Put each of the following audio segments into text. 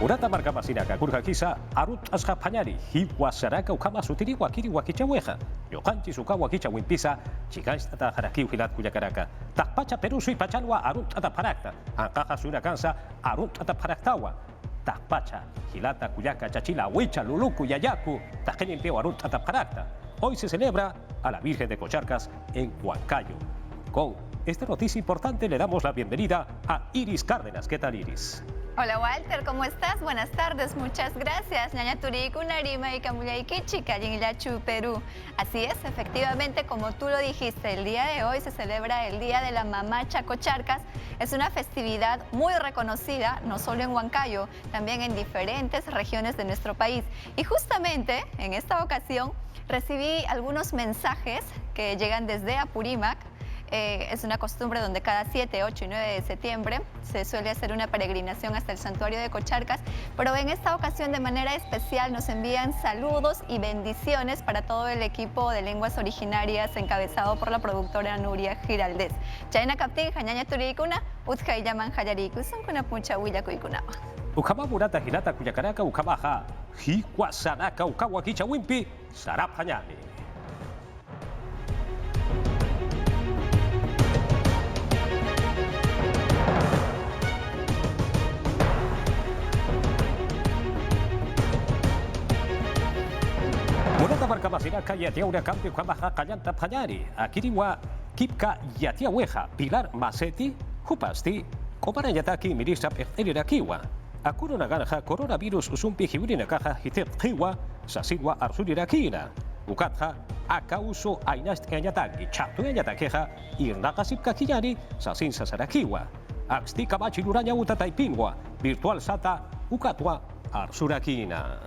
Murata marka masinaka kurha kisa arut asha panyari hiwa saraka ukama sutiri wakiri wakicha weja. Yokanchi suka wakicha wimpisa chikais tata haraki uhilat kuyakaraka. Takpacha perusu ipachanwa arut ata parakta. Ankaja suna kansa arut ata paraktawa. Takpacha hilata kuyaka chachila huicha luluku yayaku. Tajenin peo arut ata parakta. Hoy se celebra a la Virgen de Cocharcas en Huancayo. Con esta noticia importante le damos la bienvenida a Iris Cárdenas. ¿Qué tal, Iris? Hola Walter, ¿cómo estás? Buenas tardes, muchas gracias. Ñaña Turiku, Narima y Camuyaikichi, Cayinlachu, Perú. Así es, efectivamente, como tú lo dijiste, el día de hoy se celebra el Día de la Mamacha Cocharcas. Es una festividad muy reconocida, no solo en Huancayo, también en diferentes regiones de nuestro país. Y justamente en esta ocasión recibí algunos mensajes que llegan desde Apurímac. Es una costumbre donde cada 7, 8 y 9 de septiembre se suele hacer una peregrinación hasta el santuario de Cocharcas, pero en esta ocasión de manera especial nos envían saludos y bendiciones para todo el equipo de lenguas originarias encabezado por la productora Nuria Giraldez. Chayna Captín, Jañaña Turikuna, Utzkai Yaman Hayariku, son kuna puncha huilla kuikunawa. Ukama murata hilata kuyakaraka ukamaha hiwa saraka ukawa kicha wimpi sarap hanyani. Murata marka masiraka yatia una campi kwamaha kayanta panyari. Akiriwa kipka yatia weja Pilar Macetti hupasti kopara yataki mirisa elirakiwa. Akuro naganja coronavirus usumpi hiwiri nakaja hitet kiwa sasiwa arsulirakina. Ukatja akauso ainast kanyataki chatu yatakeja irnakasipka kiyari sasin sasarakiwa. Aksti kamachi luranya uta taipingwa virtual sata ukatwa arsurakina.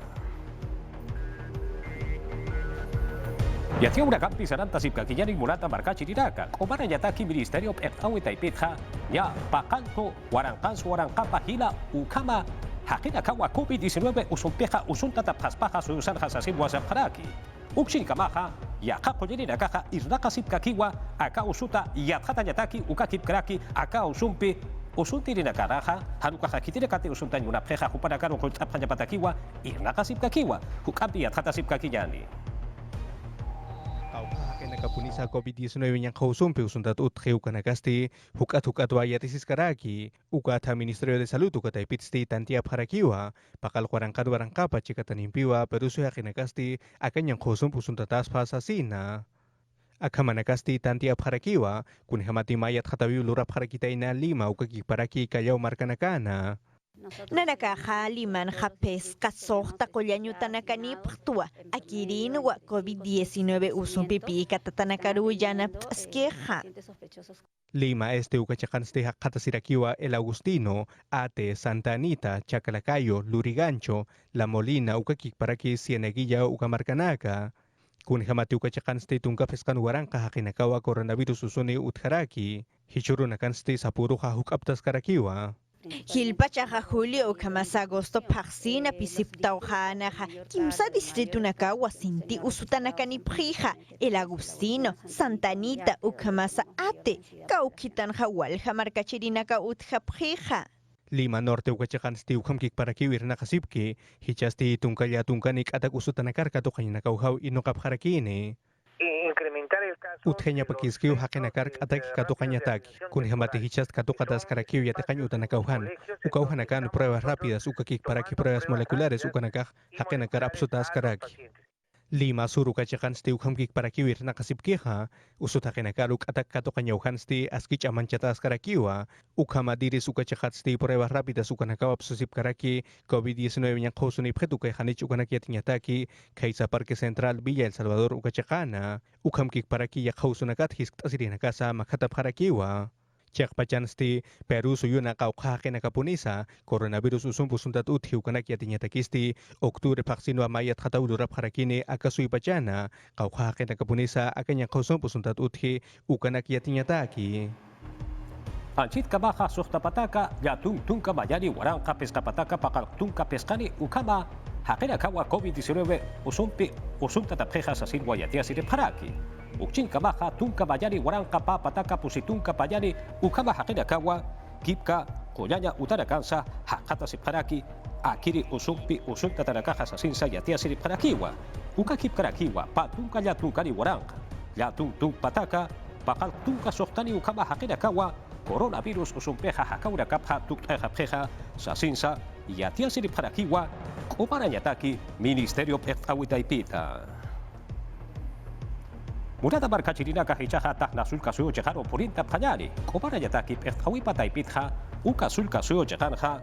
Yatia una campi saranta sipkakiyani murata markachi diraka. Komara yataki ministerio p'awi taipitja ya pakanto warankansu warankapa hila ukama hakina kawa COVID-19 usumpeja usunta tapjaspaja suyusanja sasin wasapjaraki. Ukshin kamaja ya kakoyenina kaja irnaka sipkakiwa aka usuta yatjata yataki ukakip kraki aka usumpi usuntirina karaja hanuka hakitire kate usuntan una pjeja jupanakaro con tapjanya patakiwa irnaka sipkakiwa hukampi yatjata sipkakiyani. Nakapunisa COVID-19 yang kausumpe usuntat utjeu kanakasti hukat wayatisis karaki ukata Ministerio de Salud ukata ipitsti tantia parakiwa pakal warangkad warangkapa chikatanimpiwa perusu yakinakasti akan yang kausumpe usuntatas pasasina akamanakasti tantia parakiwa kunhamati mayat khatawi lura parakitaina 5 ukaki paraki kayau markanakana. Narakaja liman japes kasoh takoyanyu tanakani ptua akirin wa COVID-19 usumpipi katatanakaru yana askeja. 5 ukachakan hak sirakiwa El Agustino, Ate, Santa Anita, Chacalacayo, Lurigancho, La Molina ukakik paraki Cieneguilla ukamarkanaka. Kun hamati ukachakan tungka peskan waranka hakinakawa coronavirus usuni utharaki. Hichurunakan sapuru hukaptas karakiwa. Hilpachaja Julio ukamas agosto paxina pisiptauhanaja kimsa distritunaka wasinti usutanakani prija El Agustino Santa Anita ukamasa ate kaukitan hawalja markachirinaka utja prija. 5 Norte ukachakan ukamkik parakiwir nakasipki hichasti tunkaya tunkanik atak usutanakar katukanyanakauhaw inokapharakini. Utjenya pakiskiu hakenakar ataki katukanyataki kun hamati hichas katukatas karakiu yatekanyu tanakauhan ukauhanakan pruebas rápidas ukakik paraki pruebas moleculares ukanakaj hakenakar absutas karaki 5 Sur ukachakan ukamkik parakiwir nakasipkiha usut hakenakar atak katukanyauhan askich amanchatas karakiwa ukamadiris ukachajat pruebas rápidas ukanakaw absusip karaki COVID-19 yang kausuni phetukay hanich ukanakiatinyataki kaisa Parque Central Villa El Salvador ukachakana ukamkik paraki yakausunakat hiskt asirinakasa makhatap karakiwa Chakpachan Peru suyuna kaukake nakapunisa coronavirus usumpu suntat uthiu kanakiatinyatakisti Oktubre vaccino amayat hataudurap harakini akasui pachana kaukake nakapunisa akanya kausumpu suntat uthi ukanakiatinyataki. Anchit kamaha sohtapataka ya tunka mayari waranka peskapataka pakal tunka peskani ukama hakena kawa COVID-19 usumpi usunta tapjeja sasin guayatia sire paraki. Ukchin kamaha tunka mayari waranka pataka pusitunka payari ukama hakena kawa kipka koyanya utara kansa hakata siparaki akiri usukpi usukta tanakaja sasinsa yatia sirip karakiwa ukakip karakiwa patunka llatukani waranqa llatuk pataka pakal tunka soqtani ukama haqinakawa coronavirus usumpeja hakaura kapja tuktajapjeja sasinsa yatia sirip karakiwa q'umarañataki ministerio p'eqt'awitaipita Murata markachirinaka hichaja tajna sulka suyo chejaro purinta pjañani q'umarañataki p'eqt'awipataipitja uka sulka suyo chejanja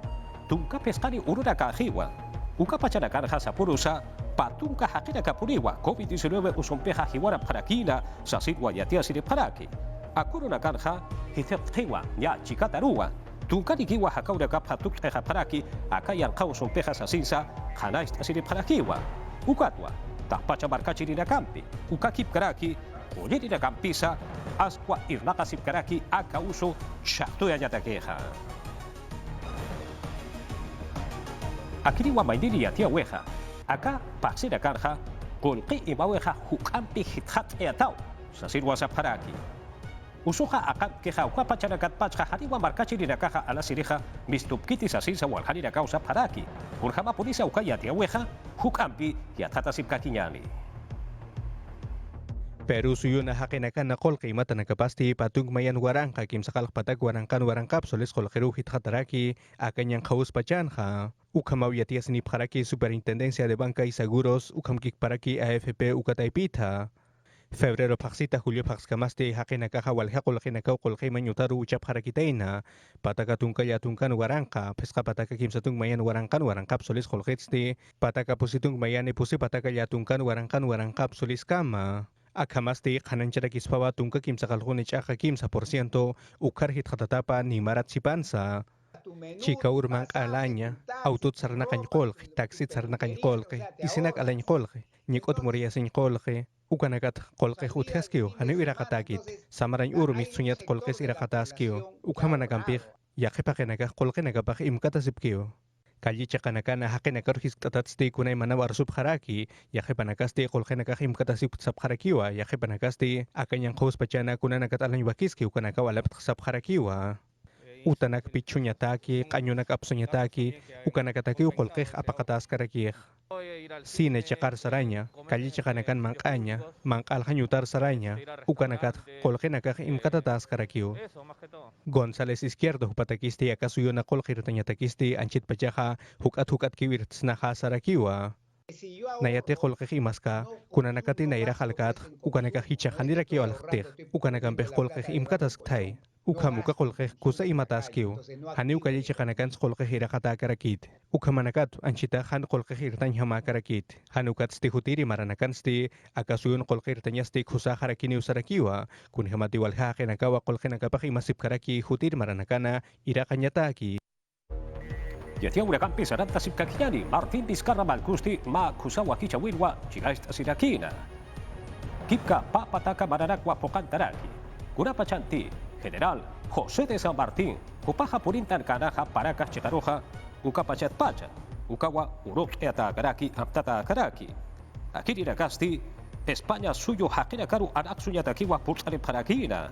tunka pescani ururaka ajiwa uka pachanakarja sapurusa patunka haqiraka puriwa COVID-19 usumpeja jiwara parakina sasirwa yatia sirip karaki akuruna karja hiteptiwa ya chikatarua tunkanikiwa hakaura kapha tukteja paraki akayan kausun peja sasinsa hanaist asirip parakiwa ukatwa tahpacha markachirina kampi ukakip karaki kulirina kampisa asqua irnaqasip karaki akauso shaqtuya yatakeja akiriwa maindini yatia weja aka paksira karja qulqi imaweja hukampi hithat eatau sasirwa saparaki usuja akat keja ukapachanakat pachja hariwa markachirina kaja ala sirija mistupkiti sasinsa walhanira causa paraki urjama polisa ukayatia weja hukampi yatatasip kakiñani Peru suyuna haqinakan naqol qimata nakapasti patung mayan waranqa kimsaqalq patak waranqan waranqapsoles qolqiru hitqataraki akañan qawus pachanja ukamaw yatias nipqaraki Superintendencia de Banca y Seguros ukamkikparaki AFP ukataipita Febrero paxita julio paxkamaste haqinakaja walhaqol qinakaw qolqima ñutaru uchapqarakitaina pataka tunkaya tunkan waranqa pesqa pataka kimsatung mayan waranqan waranqapsoles qolqitsti pataka pusitung mayani pusi pataka yatunkan waranqan waranqapsoles kama Akamaste qananchara kispawa tunka kimsaqalquni ch'aqa 15% ukar hitqatatapa nimarat sipansa Chika urman q'alaña autot sarnaqañ qolqi taxit sarnaqañ qolqi isinak alañ qolqi ñiq'ut muriyasin qolqi ukanakat qolqi utjaskiw haniw iraqatakit samarañ urmis suñat qolqis iraqataskiw ukhamanakanpiq yaqipaqinakaq qolqinakapaq imkatasipkiw Kalli chaqanakana haqinakar hisk'tatatsti kunay mana warsupqaraki yaqipanakasti qolqinakaq imkatasip sapqarakiwa yaqipanakasti akañan qhuspachana kunanakat alañ wakiski ukanaka walaptaq sapqarakiwa utanak pichuñataki qañunak apsuñataki ukanakataki qolqiq apaqataskarakiq Sine chaqar saraña kalli chaqanakan manq'aña manq'alqañutar saraña ukanakat qolqinakaq imkatataskarakiw González Izquierdo hupatakisti akasuyuna qolqirtañatakisti anchit pachaja hukat kiwirtsnaja sarakiwa Nayate qolqiq imaska kunanakati nayra halkat ukanaka hichajanirakiw alqtiq ukanakanpej qolqiq imkatasktai Ukamuka qolqiq kusa imataskiw haniw kalli chaqanakan qolqiq iraqatakarakit ukamanakat anchita han qolqiq irtañ hamakarakit hanukat sti hutiri maranakan sti akasuyun qolqiq irtañasti kusa harakini usarakiwa kun hamati walhaqinakawa qolqinakapaq imasipkaraki hutir maranakana iraqañataki Yatia hurakampi saranta sipkakiñani Martín Vizcarra Malkusti ma kusawa kichawirwa chigasta sirakina Kipka papataka maranakwa pokantaraki Kurapachanti General José de San Martín, Kupaja Purintan Kanaja Paracas Chicaroja, Ukapachat Pacha, Ukawa Uruk Eata Karaki, Aptata Karaki. Akiri Ragasti, España suyo Hakina Karu Anaxuñatakiwa Pulsare Parakina,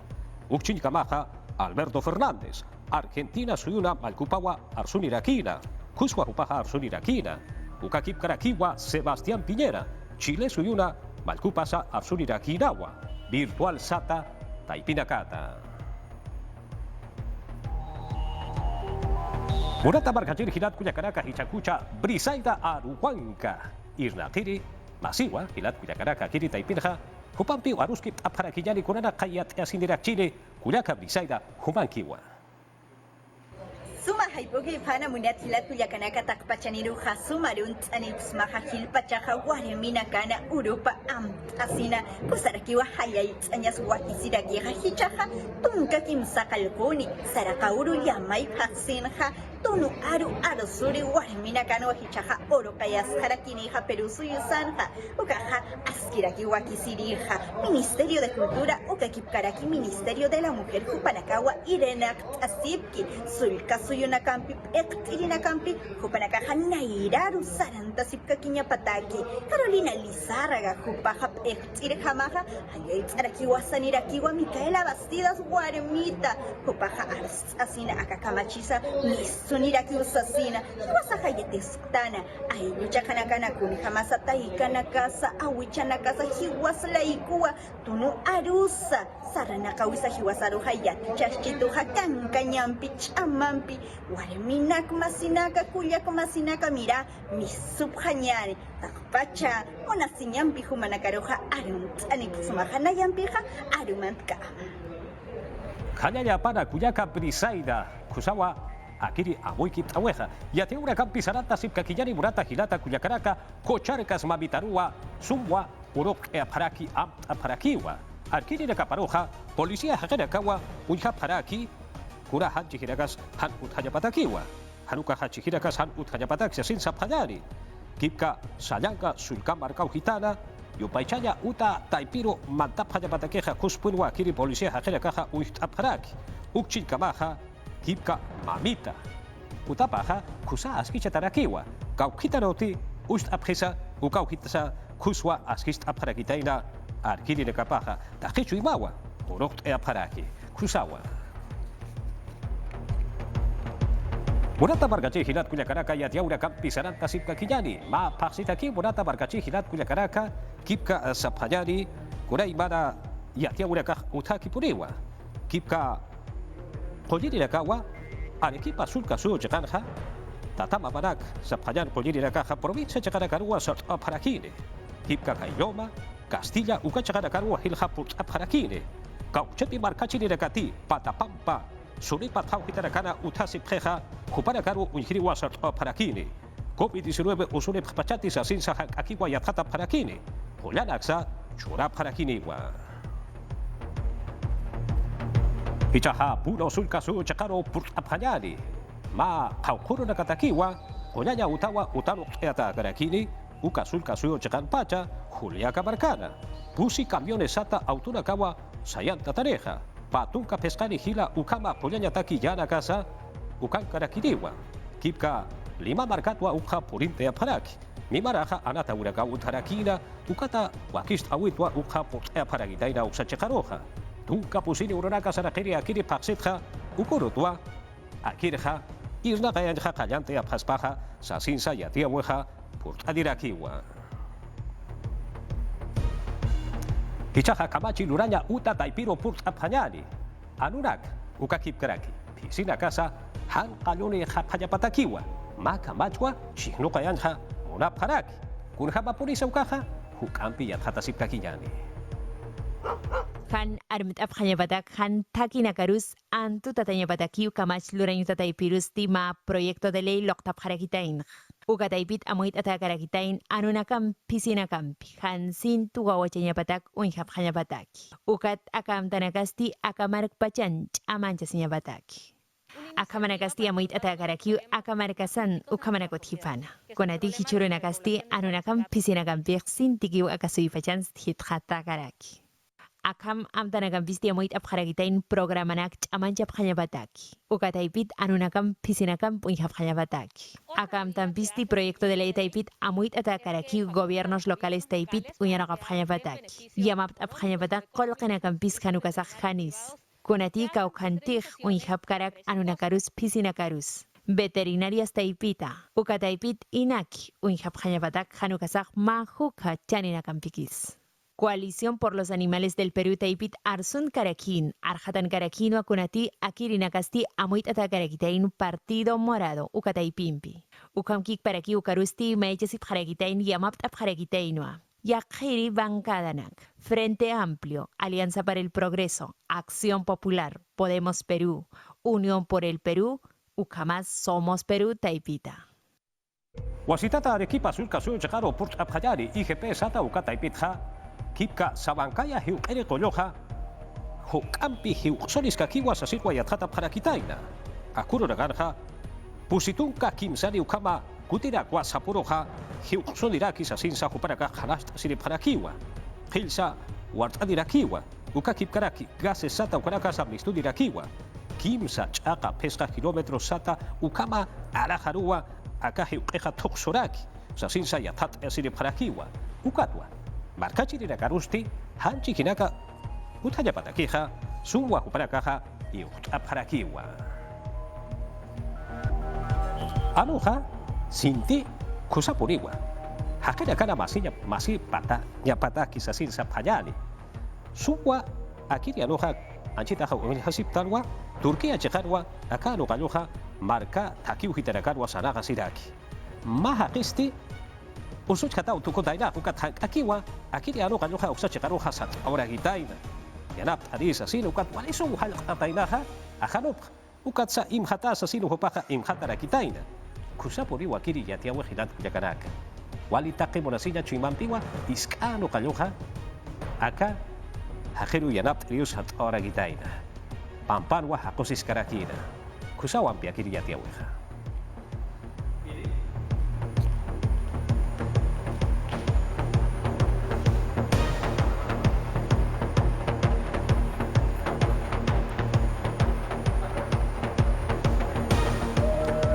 Ukchin Kamaja, Alberto Fernández, Argentina suyuna Malcupawa Arsunirakina, Cusua Upaja Arsunirakina, Ukakip Karakiwa Sebastián Piñera, Chile suyuna Malcupasa Arsuniraquinawa, Virtual Sata Taipinakata. Murata markachir hilat kuyakaraka hichakucha Brisaida Aruhuanca Irnaqiri Masiwa hilat kuyakaraka kiri taipinja Hupampi waruski aparakiyani kunana kayat yasindirak Chile kuyaka Brisaida humankiwa Suma haipogi pana munat hilat kuyakanaka takpachaniru hasumarun tanips mahajil pachaja waremina kana Europa asina kusarakiwa hayay anyas wakisiraki hichaja tunka kimsakalkuni sarakauru yamay hasinja Tunu aru suri warmina kano hichaja oro kayas harakinija Perú suyusanja ukaja askiraki wakisirija Ministerio de Cultura ukakipkaraki Ministerio de la Mujer Jupanakawa Irena Asipki sulka suyunakampi ektirinakampi Jupanakaja nairaru saranta sipkakiña pataki Carolina Lizárraga jupaja ektirjamaja hayaitzaraki wasanirakiwa Micaela Bastidas warmita jupaja asina akakamachisa suniraki usasina wasahayetestana ayuchakanakana kuni hamasataikanakasa awichanakasa hiwaslaikuwa tunu arusa saranakawisa hiwasaru hayati chashchitu hakanka ñampi chamampi warminak masinaka kullak masinaka mira misubhañari takpacha munasiñampi humanakaruja arumtsani pusumajanayampija arumantka Kanyanya pana kuyaka brisaida kusawa akiri amoiki taweja yate una kampi sarata sip kakiyani murata hilata kuyakaraka kocharkas mabitarua sumwa urok e aparaki aparakiwa akiri na kaparoja policía hajarakawa uya paraki kura hanchi hiragas han uthayapatakiwa hanuka hachi hiragas han uthayapatakia sin sapayari kipka sayanka sulka markau hitana Yupaichaya uta taipiro mantapaya patakeja kuspunwa kiri policía hajera caja uitapharaki ukchil kamaja kipka mamita utapaja kusa askicha tarakiwa kaukita roti ust apjesa ukaukitasa kuswa askist apharakitaina arkiri nekapaja tajichu imawa orokt e apharaki kusawa Murata bargachi hilat kuyakaraka yatiaura kampi saranta sipka kijani ma paksitaki murata bargachi hilat kuyakaraka kipka sapayari kurai mana yatiaura ka utaki puriwa kipka koliri nakawa arekipa sulka su chekanja tatama barak sapayan koliri nakaja provincia chekanakarua sat apharakine kipka kailoma Castilla ukachakanakarua hilhaput apharakine kaucheti markachini nakati patapampa Suripa Tauhitanakana Utasi Preja, Kupanakaru Unhiriwa Sart Parakini, COVID-19 Usune Pachatis Asinsa Akiwa Yatata Parakini, Holanaxa, Chura Parakiniwa. Hichaha Puno Sulkasu Chakaro Purt Apanyani, Ma Kaukuru Nakatakiwa, Holanya Utawa Utano Eata Karakini, Uka Sulkasu Chakanpacha, Julia Camarcana, Pusi Camiones Sata Autunakawa, Sayanta Tareja. Patunka pescani hila ukama pollanya taki yana casa ukankara kiriwa kipka lima markatwa ukha purinte aparaki mi maraja anata uraka utarakina ukata wakist awitwa ukha porte aparagitaina uksachekaroja tunka pusini uronaka sarakiri akiri paksitja ukorotwa akirja irna kayanja kallante apaspaja sasinsa yatia mueja portadirakiwa Kichaja kamachi luranya uta taipiro purt apanyani. Anurak ukakip karaki. Pisina casa han kaluni hapayapatakiwa. Maka machwa chihno kayanja muna paraki. Kunhaba purisa ukaja hukampi yathatasip kakiyani. Han armit aphayapatak han takinakarus antu tatanyapatakiu kamach luranyu tataipirus tima proyecto de ley loktap harakitain. Ukataipit amoit atakarakitain anunakam pisinakampi han sin tugawachañapatak unhaphañapataki. Ukat akam tanakasti akamarak pachanch amancha siñapataki. Akamanakasti amoit atakarakiu akamarakasan ukamanakot hipana. Konati hichurunakasti anunakam pisinakampi sin tikiu akasui pachans hitkhatakaraki. Akam amtanakam pisti amoit apkharakitain programanak chamancha phañapataki. Ukataipit anunakam pisinakam punhaphañapataki. Akam tampisti proyecto de ley taipit amoit atakaraki gobiernos locales taipit uñanaka phañapataki. Yamapt aphañapatak kolqenakam piskanukasaq khanis. Kunati kaukhantig unhapkarak anunakarus pisinakarus. Veterinarias taipita. Ukataipit inaki unhaphañapatak khanukasaq mahuka chaninakampikis. Coalición por los Animales del Perú Taipit Arsun Karakin, Arjatan Karakino Akunati, Akirinakasti, Amuit Atakarakitain, Partido Morado, Ukataipimpi. Ukamkik Paraki Ukarusti, Maechesip Harakitain, Yamapt Apharakitainua. Yakiri Bancadanak, Frente Amplio, Alianza para el Progreso, Acción Popular, Podemos Perú, Unión por el Perú, Ukamas Somos Perú Taipita. Wasitata Arequipa Sulka Sul Chakaro Purt Abhayari, IGP Sata Ukataipitja. Kipka sabankaya hiu ere koloja hukampi hiu soniska kiwa sasirwa yathata parakitaina akuro nagarja pusitunka kimsari ukama kutira kwa sapuroja hiu soniraki sasinsa huparaka khanasta siri parakiwa hilsa wartadirakiwa ukakipkaraki gase sata ukaraka samnistudirakiwa kimsa chaka pesca kilómetros sata ukama alajarua akahi ukeja toksoraki sasinsa yathata siri parakiwa ukatwa Markachiri Nakarusti, Hanchi Kinaka, Utayapatakeja, Suwa Huparakaja y Utaparakiwa. Aloha, sinti, kusapuriwa. Hakena kana masinya masih patah nyapata kisah sa panyali. Suwa akiri aloha anchita hasip talwa Turkia chekarwa akalo aloha marka takiu hitarakarwa sanaga siraki. Maha kisti usuch kata utuko daina ukat akiwa akiri aloha usa chekaroha sat ahora gitaina. Yanap hadisa sino ukat waliso halak tainaha ahanop ukat sa imhata sa sino hopaka imhatara kitaina. Kusapuri wakiri yatiawa hilat kuyakaraka. Walitake monasinya chuimampiwa iskano kalyoha aka hakeru yanap trius hat ora gitaina. Pampanwa hakosis karakina. Kusawan piakiri yatiawa.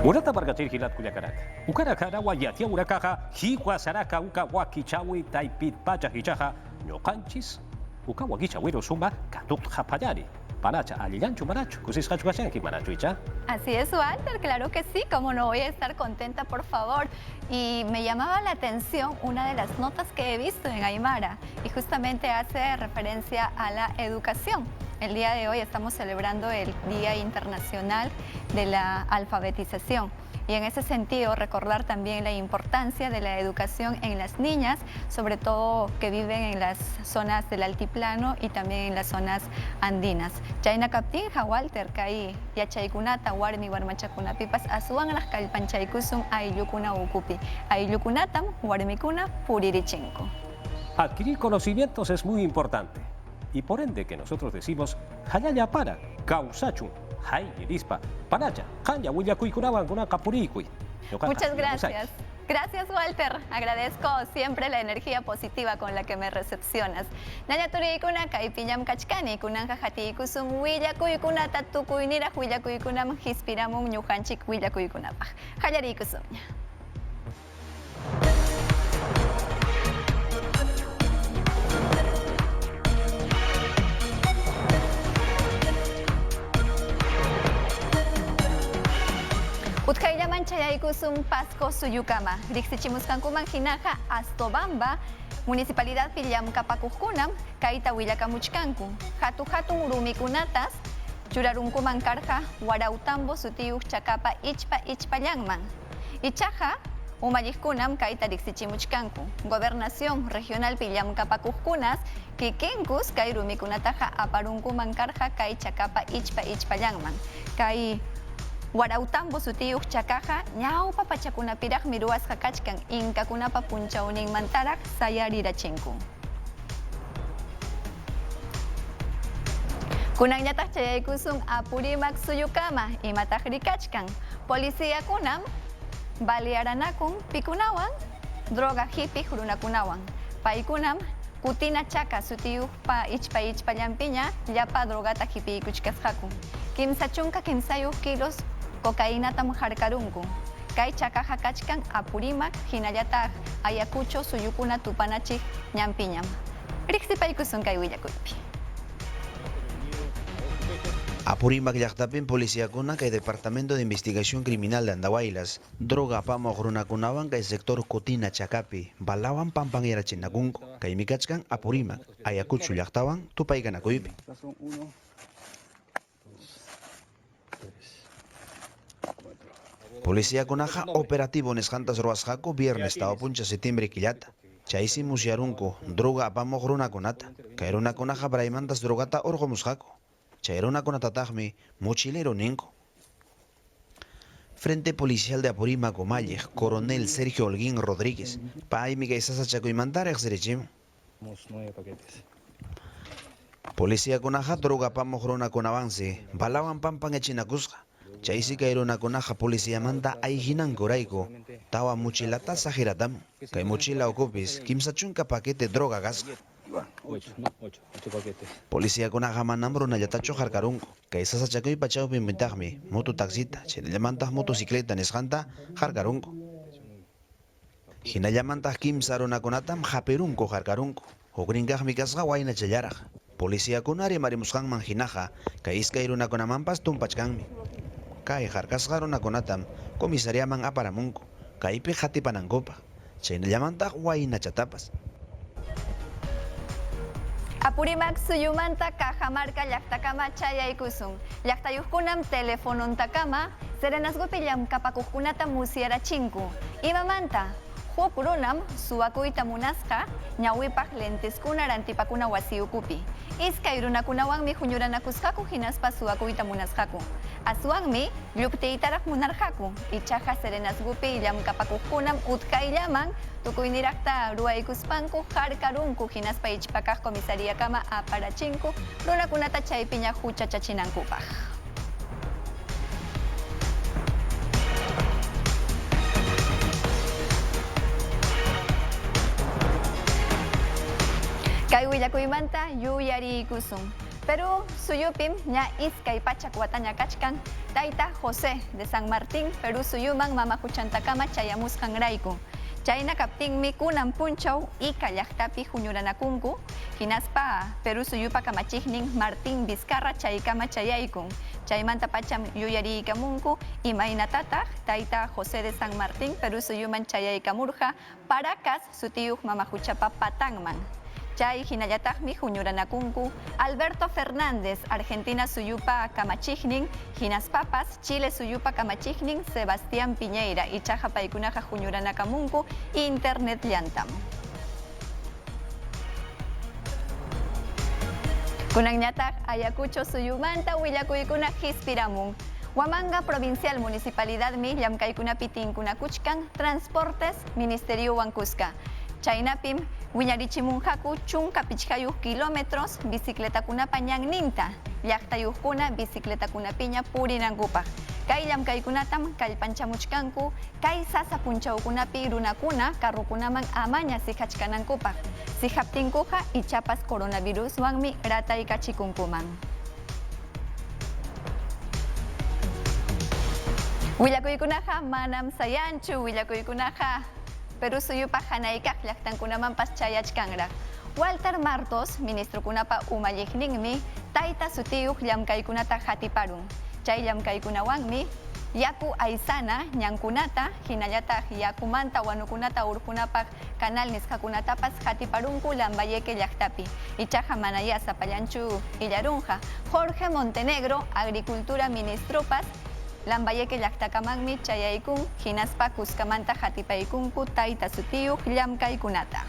Murata bargachir hilat kuyakaraka. Ukarakara wayatia urakaja hikwa saraka uka wakichawi taipit pacha hichaja ñoqanchis uka wakichawiro suma katuk japayari. Panacha alillanchu manachu kusis hachukashanki manachu icha. Así es, Walter, claro que sí, como no voy a estar contenta, por favor. Y me llamaba la atención una de las notas que he visto en Aymara y justamente hace referencia a la educación. El día de hoy estamos celebrando el Día Internacional de la Alfabetización y en ese sentido recordar también la importancia de la educación en las niñas, sobre todo que viven en las zonas del altiplano y también en las zonas andinas. Chayna kaptinja Walter kai yachaykunata warmi warmachakunapipas asuwan las kalpanchaykusum ayllukuna ukupi. Ayllukunatam warmikuna puririchinko. Adquirir conocimientos es muy importante. Y por ende que nosotros decimos hayaya para causachun hay irispa panacha hanya willakui kunawan kuna kapurikui. Muchas gracias. Gracias, Walter. Agradezco siempre la energía positiva con la que me recepcionas. Nanya turikuna kaipiñam kachkani kunanja hatikusum willakui kunata tukuinira willakui kunam hispiramun ñujanchik willakui kunapaj. Hayarikusum. Utkayllaman chayaykusum Pasco Suyukama, Rixichimuscancuman Hinaja, Astobamba, Municipalidad Pillamkapakujkunam, Kaita Willakamuchkanku, Hatun Urumikunatas, Churarunkuman Karja, Warautambo Sutiuk Chakapa Ichpallanman, Ichaja, Umayiskunam Kaita Rixichimuchkanku, Gobernación Regional Pillamkapakujkunas, Kikinkus, Kairumikunataja, Aparunkuman Karja, Kai Chakapa Ichpallanman, Kai Warautambo sutiuk chakaja, ñaupa pachakunapiraq miruas hakachkan, inkakunapa punchaunin mantarak sayarirachinku. Kunanñataq chayaykusun Apurimac Suyukama, imataq rikachkan. Policía kunam, balearanakun pikunawan, droga hippie runakunawan. Paykunam, kutina chaka sutiuk pa ichpallampiña, llapa drogata hippie kuchkasqakun. Kimsa chunka kimsayuq kilos cocaínatam harkarunku. Kay chakaja kachkan Apurimac, hinallataq Ayacucho suyukuna tupanachik ñampiñam. Riqsipaykusun kay willakuypi. Apurimac llaqtapin policíakuna kay Departamento de Investigación Criminal de Andahuaylas, droga apamuq runakunawan kay sector Kutina Chakapi, balawan pampanirachinakunku, kay mikachkan Apurimac, Ayacucho llaqtawan tupaykanakuypi. Policía kunaja operativo nesjantas ruasjaku viernes tawapuncha septiembre killata. Chaysi musyarunku droga apamuq runakunata. Kay runakunaja braymantas drogata urqumusqaku. Chay runakunatataqmi mochilero ninku. Frente Policial de Apurimac Umalliq, Coronel Sergio Holguín Rodríguez, paymi kay sasachakuymantaraq sirichimun. Policía kunaja droga apamuq runakunawansi balawan pampan echinakusqa. Chaysi kay runakunaqa policíamanta ayhinankurayku tawa mochilata sajiratam. Kay mochila ukupis kimsa chunka paquete droga gasqa. Policíakunaqa manam runallatachu harkarunku. Kay sasachakuypa chawpi mitaqmi moto taxita, chaynallamantaq motocicleta nisqanta harkarunku. Hinallamantaq kimsa runakunatam hapirunku harkarunku. Hukninkaqmi kasqa wayna chayaraq. Policíakuna rimarimusqanman hinaqa kay iskay runakunamanpas tumpachkanmi. kay harkasqa runakunatam comisariaman aparamunku kaypi qatipanankupa chaynallamantaq waynachatapas. Apurimac suyumanta Cajamarca llaqtakama chayaykusun. Llaqtayuqkunam telefonontakama serenasgupi llamkapakuqkunata musyarachinku. Imamanta huk runam suwakuyta munasqa ñawipaq lenteskuna rantipakuna wasiyukupi. Iskay runakunawanmi huñuranakusqaku hinaspa suwakuyta munasqaku. Aswanmi lluptiytaraq munarqaku. Ichaqa serenasgupi llamkapakuqkunam utkayllaman tukuyniraqta ruwaykuspanku harkarunku hinaspa ichpakaq comisariakama aparachinku runakunata chaypiña huchachachinankupaq. Kay willakuymanta yuyariykusun. Peru suyupim ña iskay pachak wataña kachkan tayta José de San Martín Peru suyuman mama huchantakama chayamusqanrayku. Chayna kaptinmi kunan punchaw ika llaqtapi huñuranakunku hinaspa Peru suyupa kamachiknin Martín Vizcarra chaykama chayaykun. Chaymanta pacham yuyariykamunku imaynatataq tayta José de San Martín Peru suyuman chayaykamurqa Paracas sutiyuq mama huchapa patanman. Chay hinallataqmi huñuranakunku Alberto Fernández Argentina suyupa kamachiknin hinaspapas Chile suyupa kamachiknin Sebastián Piñeira ichaqa paykunaqa huñuranakamunku internet llantam. Kunanñataq Ayacucho suyumanta willakuykuna hispiramun. Huamanga Provincial Municipalidadmi llamkaykunapi tinkunakuchkan Transportes Ministerio Wankusqa. Chaynapim wiñarichimunqaku chunka pichqayuq kilómetros bicicletakunapa ñanninta llaqtayuqkuna bicicletakunapiña purinankupaq. Kay llamkaykunatam kallpanchamuchkanku kay sasa punchawkunapi runakuna carrukunaman amaña sijachkanankupaq. Sijaptinkuqa ichapas coronaviruswanmi rataykachikunkuman. Willakuykunaqa manam sayanchu willakuykunaqa Peru suyupa hanaykaq llaqtankunamanpas chayachkanraq. Walter Martos, ministrokunapa umalliqninmi tayta sutiyuq llamkaykunata hatiparun. Chay llamkaykunawanmi yaku aysana ñankunata hinallataq yakumanta wanukunata urqunapaq canal nisqakunatapas hatiparunku Lambayeque llaqtapi. Ichaqa manaya sapallanchu illarunqa. Jorge Montenegro, Agricultura ministropas Lambayeque llaqtakamanmi chayaykun hinaspa kuskamanta hatipaykunku tayta sutiyuq llamkaykunata.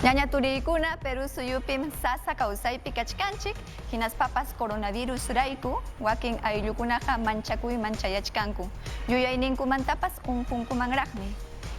Ñaña turiykuna Peru suyupim sasa kawsaypi kachkanchik hinaspapas coronavirus rayku wakin ayllukunaqa manchakuyman chayachkanku. Yuyayninkumantapas unqunkumanraqmi.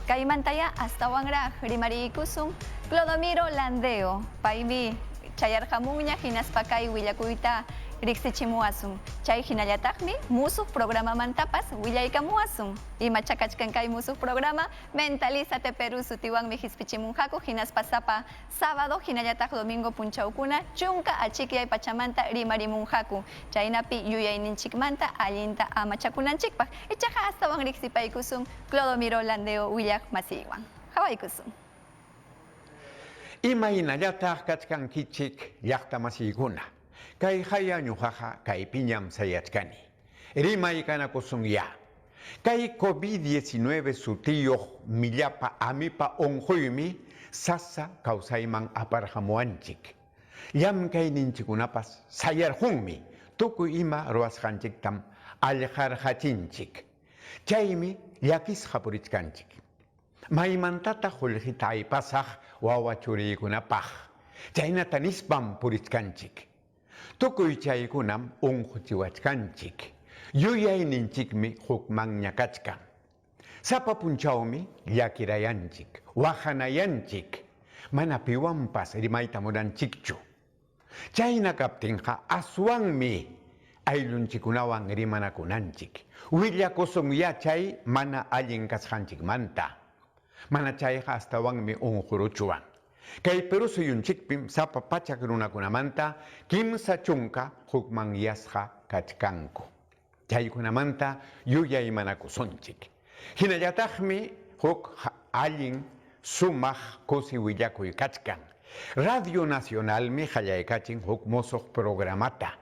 Kaymantaya astawanraq rimariykusun Clodomiro Landeo paymi chayarqamunña hinaspa kay willakuyta riqsichimuwasun. Chay hinallataqmi musuq programamantapas willaykamuwasun. Ima chakachkan kay musuq programa Mentalízate Peru sutiwanmi hispichimunqaku hinaspa sapa sábado hinallataq domingo punchawkuna chunka achikyay pachamanta rimarimunqaku. Chaynapi yuyayninchikmanta allinta amachakunanchikpaq. Ichaqa astawan riqsipaykusun Clodomiro Landeo willaq masiywan. Hawaykusun. Imaynallataq kachkankichik llaqtamasiykuna. Kay haya ñuqaqa kaypiñam sayachkani. Rimaykanakusunya. Kay COVID-19 sutiyuq millapa amipa unquymi sasa kawsayman aparhamuanchik. Llamkayninchikunapas sayarqunmi tukuy ima ruwasqanchiktam allqarqachinchik. Chaymi llakisqa purichkanchik. Maymantata qullqita aypasaq wawa churiykunapaq. Chaynata nispam purichkanchik. Tukuy chaykunam unquchiwachkanchik. Yuyayninchikmi hukmanña kachkan. Sapa punchawmi llakirayanchik, wahanayanchik. Mana piwanpas rimayta muranchikchu. Chayna kaptinqa aswanmi ayllunchikunawan rimanakunanchik. Willakusunya chay mana allin kasqanchikmanta. Mana chayqa astawanmi unquruchuwan. Kay Peru suyunchikpim sapa pachak runakunamanta kimsa chunka hukman yasqa kachkanku. Chaykunamanta yuyaymanakusunchik. Hinallataqmi huk allin sumaq kusi willakuy kachkan. Radio Nacional mi hallaykachin huk mosoq programata.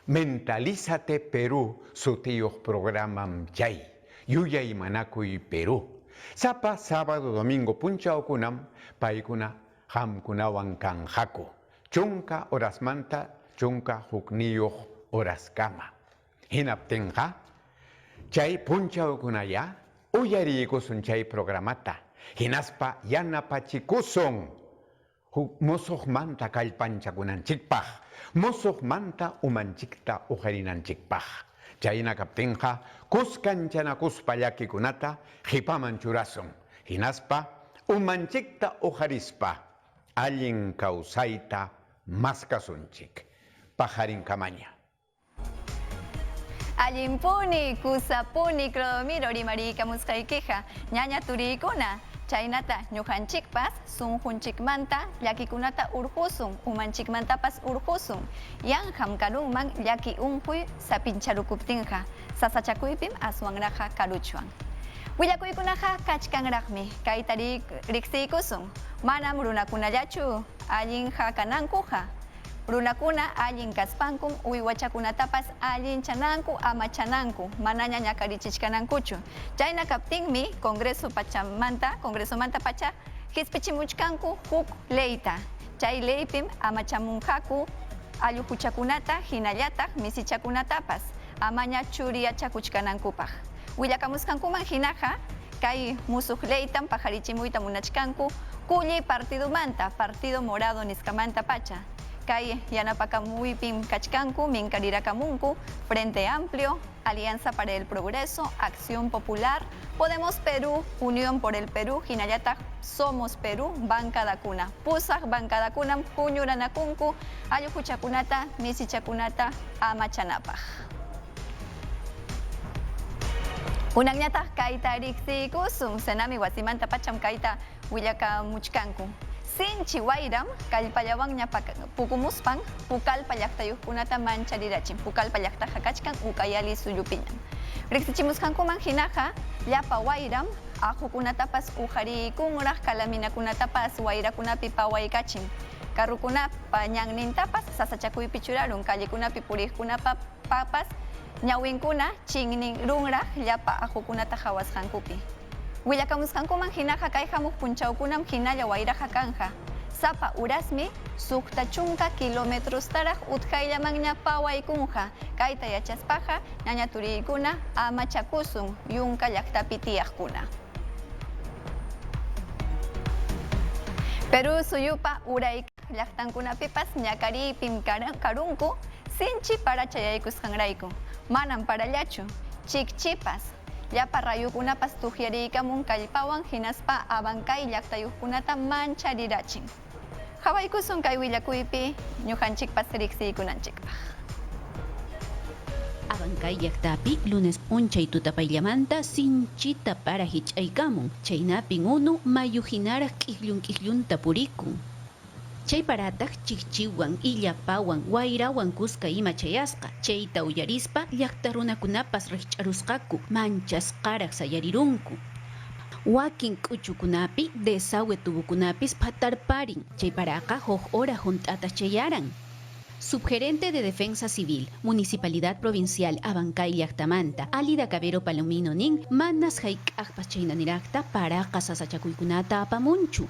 Mentalízate Perú, sutiyuq programam chay. Yuyay manakuy Perú. Sapa sábado domingo punchawkunam paykuna hamkunawan kanhaku. Chunka horasmanta, chunka hukniyuq horaskama. Hinaptinqa, chay punchawkunaya uyariykusun chay programata. Hinaspa yanapachikusun. Mosoqmanta kallpanchakunanchikpaq, mosoqmanta umanchikta uharinanchikpaq. Chayna kaptinqa, kuskanchanacuspa llakikunata hipaman churasun. Hinaspa, umanchikta uharispa, allin kawsayta maskasunchik. Pajarin kamaña. Allimpuni, kusapuni, Clodomiro, Rimarika, Musqaykiqa, ñaña turikuna. Chaynata ñuqanchikpas sunqunchikmanta llakikunata urqusun, umanchikmantapas urqusun. Yanham karunman llaki unquy sapincharukuptinqa, sasachakuypim aswanraqa karuchwan. Willakuykunaqa kachkanraqmi, kayta riqsiykusun. Manam runakunallachu allinqa kanankuqa. Runakuna allin kaspankun, uywachakunatapas allin chananku, ama chananku, manaña ñakarichichkanankuchu. Chayna kaptinmi Congresomanta pacha hispichimuchkanku huk leyta. Chay leypim amachamunqaku allukuchakunata hinallataq misichakunatapas amaña churiyachakuchkanankupaq. Willakamusqankuman hinaqa kay musuq leytan pajarichimuyta munachkanku kulli partidumanta, Partido Morado nisqamanta pacha. Kay yanapakamuypim kachkanku, minkarirakamunku, Frente Amplio, Alianza para el Progreso, Acción Popular, Podemos Perú, Unión por el Perú, hinallataq Somos Perú, Bancada Cuna. Pusaq Bancada Cunam, puñuranakunku, allukuchakunata, misichakunata, amachanapaq. Unaqñataq kayta riqsiykusun, senami wasimanta pacham kayta willakamuchkanku. Sinchi wayram kallpallawanña pukumuspan pukalpa llaqtayuqkunata mancharirachin. Pukalpa llaqtaqa kachkan Ucayali suyupiñam. Riqsichimusqankuman hinaqa llapa wayram aqukunatapas ujariykunraq, kalaminakunatapas wayrakunapi pawaykachin. Karrukunapa ñannintapas sasachakuypi churarun, kallikunapi puriqkunapapas ñawinkuna chinninrunraq llapa aqukunata hawasqankupi. Willakamusqankuman hinaqa kay hamuq punchawkunam hinalla wayraqa kanja. Sapa urasmi sukta chunka kilometrostaraq utkayllamanña pawaykunqa. Kayta yachaspaqa ñaña turiykuna amachakusun yunka llaqtapi tiyaqkuna. Perú suyupa urayqa llaqtankunapipas ñakariypim karunku sinchi para chayaykusqanrayku. Manam parallachu, chikchipas. Llapa rayukunapas tuhyariykamun kallpawan hinaspa abankay llaqtayuqkunata mancharirachin. Hawaykusun kay willakuypi ñuqanchikpas riqsiykunanchikpaq. Abankay llaqtapi lunes p'unchay tutapayllamanta sinchita para hich'aykamun. Chaynapin unu mayuhinaraq k'ikllunt'a purikun. Chay parataq chikchiwan, illapawan, wayrawan kuska ima chayasqa. Chayta uyarispa llaqta runakunapas riqch'arusqaku, manchasqaraq sayarirunku. Wakin k'uchukunapi desagüe tubukunapis phatarparin. Chay paraqa huk hora hunt'ata chayaran. Subgerente de Defensa Civil, Municipalidad Provincial Abancay llaqtamanta, Alida Cabero Palomino nin, manas hayk'aqpas chaynaniraqta paraqa sasachakuykunata apamunchu.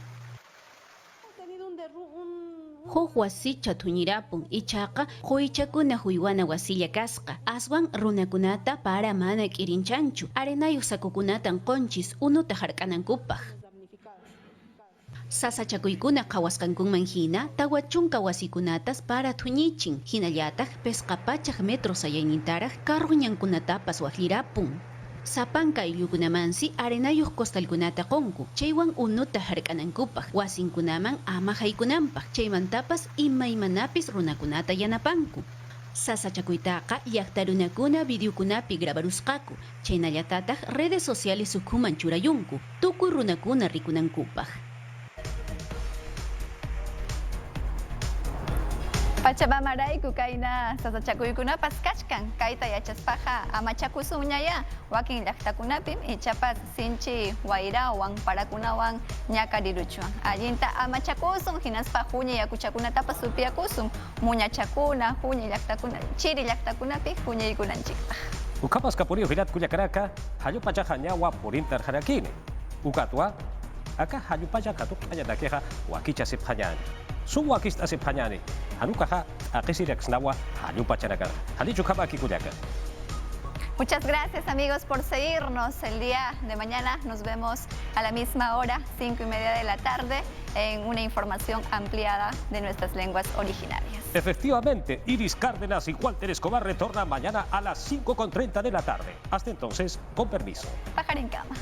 Huk wasicha thuñirapun ichaqa quychakuna huywana wasilla kasqa. Aswan runakunata para mana k'irinchanchu. Arenayuq sakukunatan qonchis unuta hark'anankupaq. Sasachakuykuna qhawasqankunman hina tawa chunka wasikunatas para thuñichin. Hinallataq pesqapachaq metro sayaynintaraq karruñankunatapas waqlirapun. Sapanka ayllukunamansi arenayuq costalkunata qonku. Chaywan unuta hark'anankupaq. Wasinkunaman ama haykunanpaq. Chaymantapas imaymanapis runakunata yanapanku. Sasachakuytaqa llaqta runakuna videokunapi grabarusqaku. Chaynallatataq redes sociales sukhuman churayunku. Tukuy runakuna rikunankupaq. Pachamamaray kukayna sasachakuykuna paskachkan kayta yachaspaja amachakusunñaya wakin llaqtakunapim ichapas sinchi wayrawan parakunawan ñakariruchuwan allinta amachakusun hinaspa huña yakuchakunatapas supiakusun muñachakuna huña llaqtakuna chiri llaqtakunapi huñaykunanchikpaj. Ukapas kapurio hilat kuyakaraka hayupacha hañawa purintar harakini. Ukatua aka hayupacha katuk ayanakeja wakicha siphañani. Su wakista siphañani. Hanukaja akisiraxnawa hayupachanaka. Halichu kabaki kuyaka. Muchas gracias amigos por seguirnos. El día de mañana nos vemos a la misma hora, 5:30 de la tarde, en una información ampliada de nuestras lenguas originarias. Efectivamente, Iris Cárdenas y Walter Escobar retornan mañana a las 5:30 de la tarde. Hasta entonces, con permiso. Pájaro en cama.